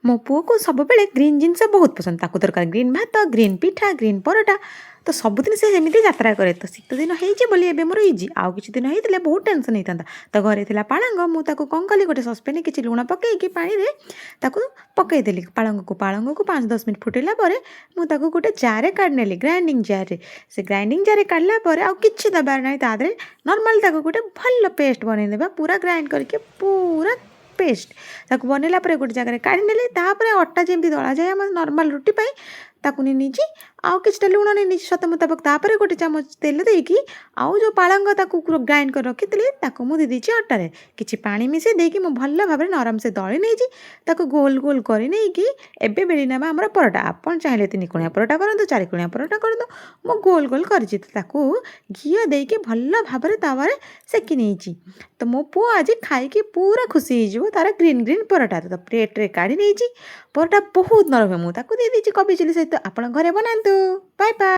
ମୋ ପୁଅକୁ ସବୁବେଳେ ଗ୍ରୀନ୍ ଜିନିଷ ବହୁତ ପସନ୍ଦ। ତାକୁ ଦରକାର ଗ୍ରୀନ୍ ଭାତ, ଗ୍ରୀନ୍ ପିଠା, ଗ୍ରୀନ୍ ପରଟା। ତ ସବୁଦିନ ସେ ସେମିତି ଯାତ୍ରା କରେ। ତ ଶୀତ ଦିନ ହେଇଛି ବୋଲି ଏବେ ମୋର ଇଜି। ଆଉ କିଛି ଦିନ ହେଇଥିଲେ ବହୁତ ଟେନସନ୍ ହେଇଥାନ୍ତା। ତ ଘରେ ଥିଲା ପାଳଙ୍ଗ, ମୁଁ ତାକୁ କ'ଣ କଲି ଗୋଟେ ସସ୍ପେନ୍‌ରେ କିଛି ଲୁଣ ପକେଇକି ପାଣିରେ ତାକୁ ପକେଇଦେଲି ପାଳଙ୍ଗକୁ। ପାଳଙ୍ଗକୁ 5-10 ମିନିଟ୍ ଫୁଟେଇଲା ପରେ ମୁଁ ତାକୁ ଗୋଟେ ଜାର୍‌ରେ କାଢ଼ି ନେଲି, ଗ୍ରାଇଣ୍ଡିଙ୍ଗ ଜାର୍‌ରେ। ସେ ଗ୍ରାଇଣ୍ଡିଙ୍ଗ ଜାର୍‌ରେ କାଢ଼ିଲା ପରେ ଆଉ କିଛି ଦେବାର ନାହିଁ ତା ଦେହରେ। ନର୍ମାଲ ତାକୁ ଗୋଟେ ଭଲ ପେଷ୍ଟ ବନେଇଦେବା, ପୁରା ଗ୍ରାଇଣ୍ଡ କରିକି ପୁରା ପେଷ୍ଟ। ତାକୁ ବନେଇଲା ପରେ ଗୋଟେ ଜାଗାରେ କାଢ଼ି ନେଲି। ତାପରେ ଅଟା ଯେମିତି ଦଳାଯାଏ ଆମ ନର୍ମାଲ ରୁଟି ପାଇଁ ତାକୁ ନେଇଛି। ଆଉ କିଛିଟା ଲୁଣ ନେଇଛି ସ୍ୱାଦ ମୁତାବକ। ତାପରେ ଗୋଟେ ଚାମଚ ତେଲ ଦେଇକି ଆଉ ଯେଉଁ ପାଳଙ୍ଗ ତାକୁ ଗ୍ରାଇଣ୍ଡ କରି ରଖିଥିଲି ତାକୁ ମୁଁ ଦେଇଦେଇଛି ଅଟାରେ। କିଛି ପାଣି ମିଶାଇ ଦେଇକି ମୁଁ ଭଲ ଭାବରେ ନରମ ସେ ଦଳି ନେଇଛି। ତାକୁ ଗୋଲ ଗୋଲ କରି ନେଇକି ଏବେ ବେଲି ନେବା ଆମର ପରଟା। ଆପଣ ଚାହିଁଲେ 3 କୋଣିଆ ପରଟା କରନ୍ତୁ, 4 କୋଣିଆ ପରଟା କରନ୍ତୁ। ମୁଁ ଗୋଲ ଗୋଲ କରିଛି। ତାକୁ ଘିଅ ଦେଇକି ଭଲ ଭାବରେ ତାୱାରେ ସେକି ନେଇଛି। ତ ମୋ ପୁଅ ଆଜି ଖାଇକି ପୁରା ଖୁସି ହେଇଯିବ। ତାର ଗ୍ରୀନ୍ ଗ୍ରୀନ୍ ପରଟା ତ ପ୍ଲେଟ୍‌ରେ କାଢ଼ି ନେଇଛି। ପରଟା ବହୁତ ନରମ। ମୁଁ ତାକୁ ଦେଇଦେଇଛି କୋବି ଚିଲି ସହିତ। ଆପଣ ଘରେ ବନାନ୍ତୁ। Bye bye.